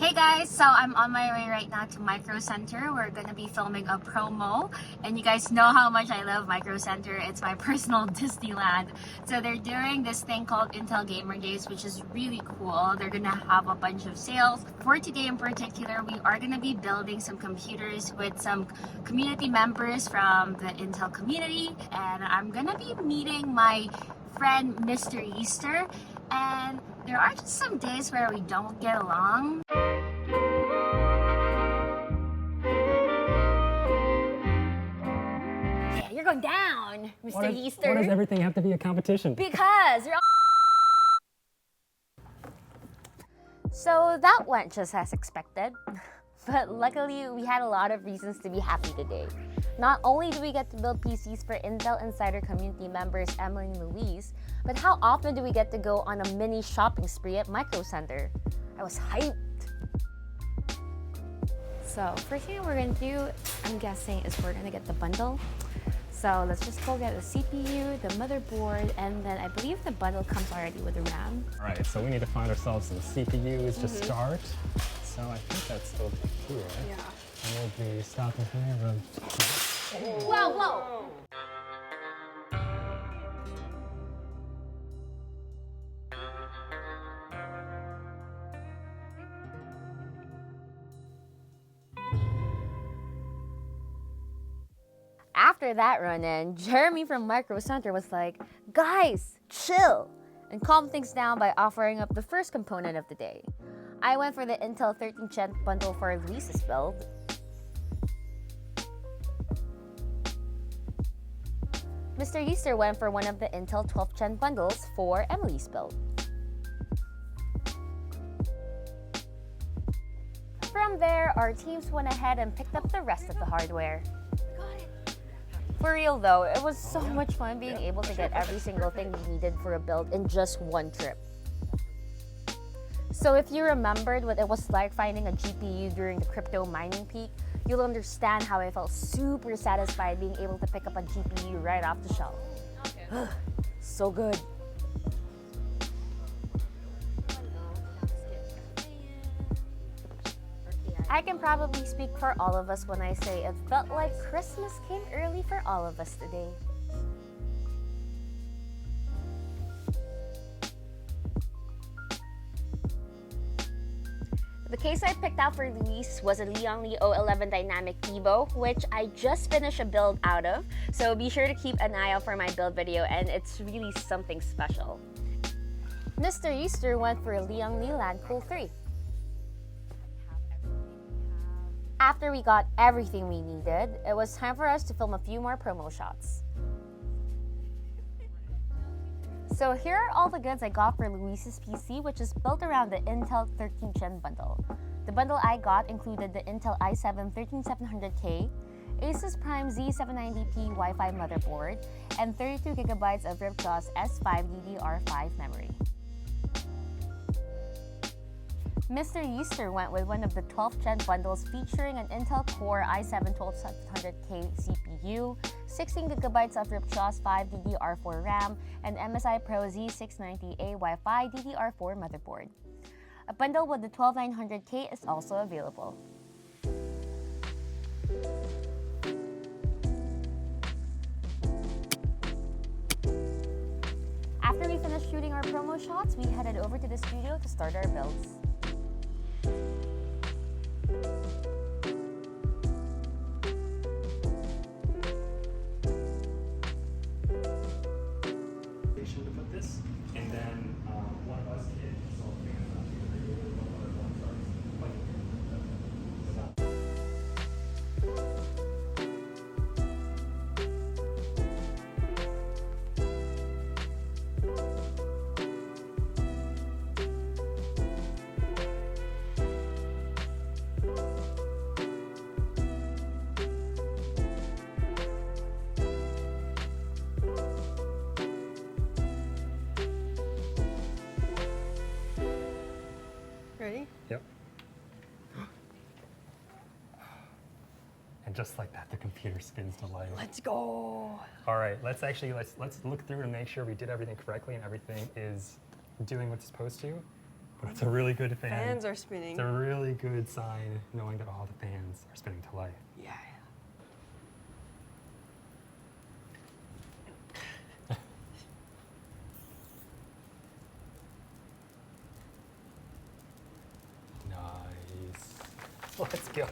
Hey guys, so I'm on my way right now to MicroCenter. We're gonna be filming a promo, and you guys know how much I love MicroCenter. It's my personal Disneyland. So they're doing this thing called Intel Gamer Days, which is really cool. They're gonna have a bunch of sales. For today in particular, we are gonna be building some computers with some community members from the Intel community, and I'm gonna be meeting my friend Mr. Yeester, and there are just some days where we don't get along. Yeah, you're going down, Mr. Yeester. Why does everything have to be a competition? Because you're So that went just as expected, but luckily we had a lot of reasons to be happy today. Not only do we get to build PCs for Intel Insider community members Emily and Louise, but how often do we get to go on a mini shopping spree at MicroCenter? I was hyped. So first thing we're gonna do, I'm guessing, is we're gonna get the bundle. So let's just go get the CPU, the motherboard, and then I believe the bundle comes already with the RAM. All right, so we need to find ourselves some CPUs to start. So I think that's over here. Yeah. And we'll be stopping here. Whoa, whoa! After that run-in, Jeremy from MicroCenter was like, guys, chill, and calm things down by offering up the first component of the day. I went for the Intel 13th Gen bundle for Luis's build. Mr. Yeester went for one of the Intel 12th Gen bundles for Emily's build. From there, our teams went ahead and picked up the rest of the hardware. For real though, it was so much fun being able to get every single thing we needed for a build in just one trip. So if you remembered what it was like finding a GPU during the crypto mining peak, you'll understand how I felt super satisfied being able to pick up a GPU right off the shelf. Okay. So good. I can probably speak for all of us when I say it felt like Christmas came early for all of us today. The case I picked out for Luis was a LIAN LI 11 Dynamic EVO, which I just finished a build out of, so be sure to keep an eye out for my build video, and it's really something special. Mr. Yeester went for a LIAN LI Lancool 3. After we got everything we needed, it was time for us to film a few more promo shots. So here are all the goods I got for Luis's PC, which is built around the Intel 13th Gen bundle. The bundle I got included the Intel i7 13700K, Asus Prime Z790p Wi-Fi motherboard, and 32GB of Ripjaws S5 DDR5 memory. Mr. Yeester went with one of the 12th Gen bundles featuring an Intel Core i7 12700K CPU, 16GB of Ripjaws 5 DDR4 RAM, and MSI Pro Z690A Wi-Fi DDR4 motherboard. A bundle with the 12900K is also available. After we finished shooting our promo shots, we headed over to the studio to start our builds. To put this, and then one of us can solve Ready? Yep. And just like that, the computer spins to life. Let's go. All right, let's look through and make sure we did everything correctly and everything is doing what it's supposed to. But it's a really good fan. Fans are spinning. It's a really good sign knowing that all the fans are spinning to life. Yeah. Nice. Let's go.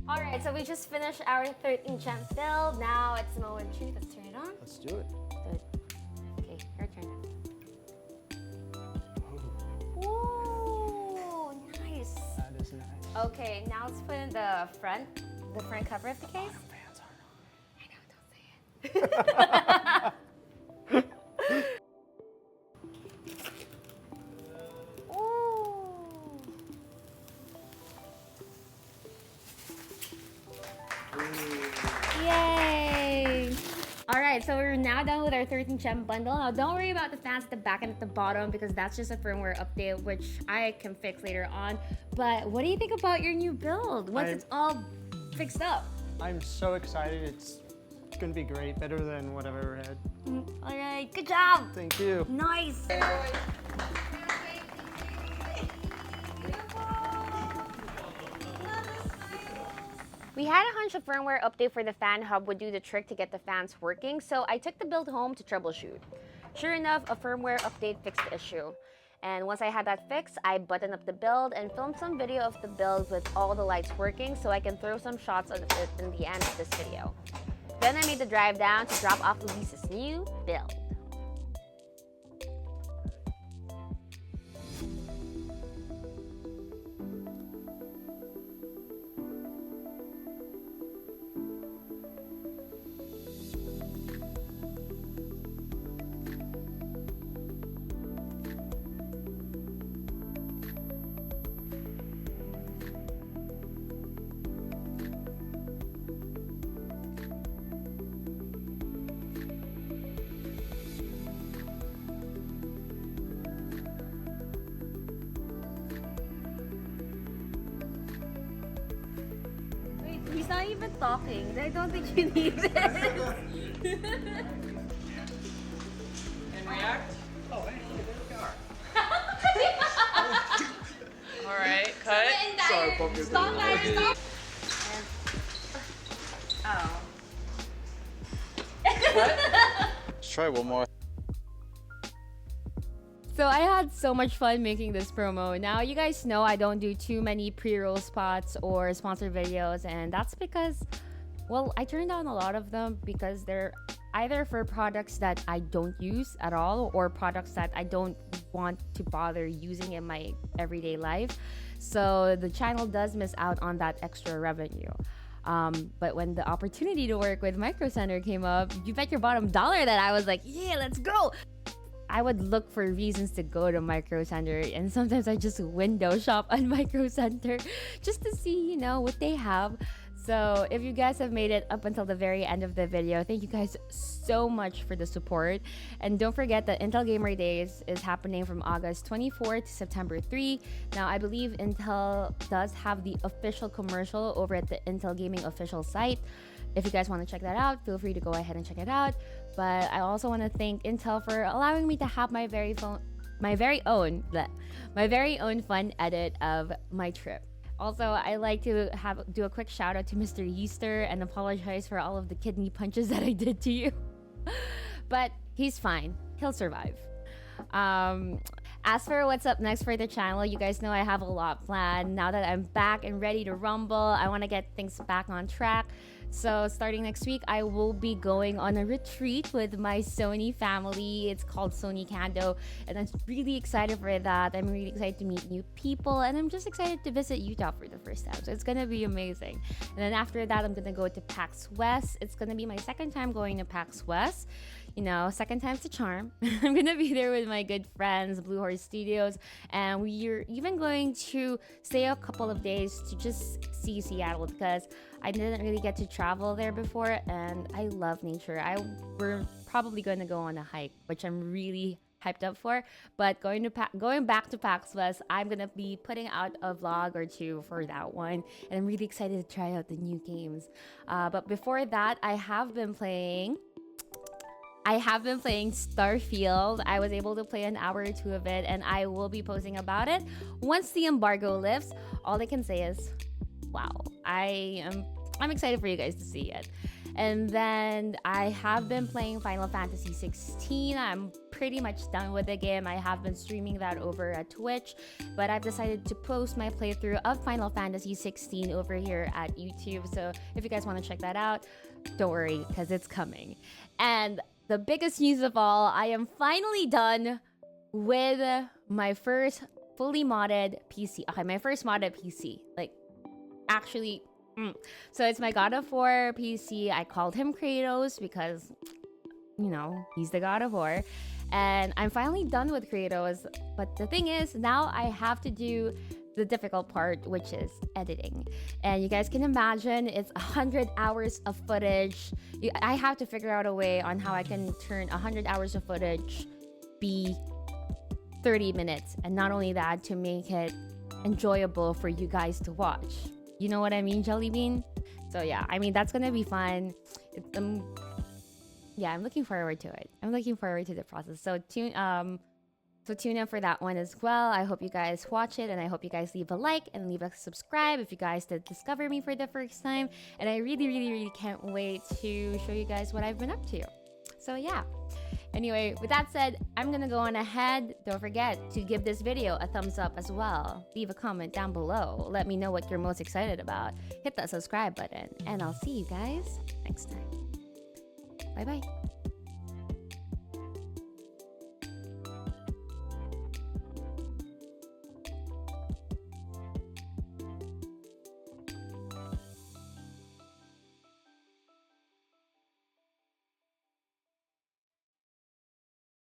Alright, so we just finished our 13 gem build. Now it's the moment of truth. Let's turn it on. Let's do it. Good. Okay, your turn. Ooh, nice. That is nice. Okay, now let's put in the front cover of the case. Fans are I know, don't say it. Yay! Alright, so we're now done with our 13 gem bundle. Now don't worry about the fans at the back and at the bottom because that's just a firmware update which I can fix later on. But what do you think about your new build once it's all fixed up? I'm so excited. It's gonna be great. Better than what I've ever had. Alright, good job! Thank you. Nice! We had a hunch a firmware update for the fan hub would do the trick to get the fans working, so I took the build home to troubleshoot. Sure enough, a firmware update fixed the issue. And once I had that fixed, I buttoned up the build and filmed some video of the build with all the lights working so I can throw some shots of it in the end of this video. Then I made the drive down to drop off Luis's new build. He's not even talking. I don't think you need this. And react? Oh, hey, there we are. All right, cut. Sorry, stop, guys, stop. Oh. Let's try one more. So I had so much fun making this promo. Now you guys know I don't do too many pre-roll spots or sponsored videos, and that's because, well, I turned down a lot of them because they're either for products that I don't use at all or products that I don't want to bother using in my everyday life. So the channel does miss out on that extra revenue. But when the opportunity to work with MicroCenter came up, you bet your bottom dollar that I was like, yeah, let's go. I would look for reasons to go to MicroCenter, and sometimes I just window shop on MicroCenter just to see, you know, what they have. So if you guys have made it up until the very end of the video, thank you guys so much for the support. And don't forget that Intel Gamer Days is happening from August 24 to September 3. Now, I believe Intel does have the official commercial over at the Intel Gaming official site. If you guys want to check that out, feel free to go ahead and check it out. But I also want to thank Intel for allowing me to have my very own fun edit of my trip. Also, I like to do a quick shout out to Mr. Yeester and apologize for all of the kidney punches that I did to you. But he's fine. He'll survive. As for what's up next for the channel, you guys know I have a lot planned. Now that I'm back and ready to rumble, I want to get things back on track. So starting next week, I will be going on a retreat with my Sony family. It's called Sony Kando, and I'm really excited for that. I'm really excited to meet new people, and I'm just excited to visit Utah for the first time. So it's gonna be amazing. And then after that, I'm gonna go to PAX West. It's gonna be my second time going to PAX West. You know, second time's the charm. I'm gonna be there with my good friends, Blue Horse Studios, and we're even going to stay a couple of days to just see Seattle because I didn't really get to travel there before, and I love nature. We're probably going to go on a hike, which I'm really hyped up for. But going back to PAX West, I'm gonna be putting out a vlog or two for that one, and I'm really excited to try out the new games. But before that, I have been playing Starfield. I was able to play an hour or two of it, and I will be posting about it once the embargo lifts. All I can say is, wow, I'm excited for you guys to see it. And then I have been playing Final Fantasy 16. I'm pretty much done with the game. I have been streaming that over at Twitch, but I've decided to post my playthrough of Final Fantasy 16 over here at YouTube. So if you guys want to check that out, don't worry, because it's coming. And the biggest news of all, I am finally done with my first fully modded PC. Okay, my first modded PC. Like, actually, so it's my God of War PC. I called him Kratos because, you know, he's the God of War. And I'm finally done with Kratos. But the thing is, now I have to do the difficult part, which is editing. And you guys can imagine it's 100 hours of footage. I have to figure out a way on how I can turn 100 hours of footage be 30 minutes. And not only that, to make it enjoyable for you guys to watch. You know what I mean, Jelly Bean? So yeah, I mean, that's gonna be fun. Yeah, I'm looking forward to it. I'm looking forward to the process. So tune in for that one as well. I hope you guys watch it, and I hope you guys leave a like and leave a subscribe if you guys did discover me for the first time. And I really can't wait to show you guys what I've been up to. So yeah. Anyway, with that said, I'm gonna go on ahead. Don't forget to give this video a thumbs up as well. Leave a comment down below. Let me know what you're most excited about. Hit that subscribe button, and I'll see you guys next time. Bye bye.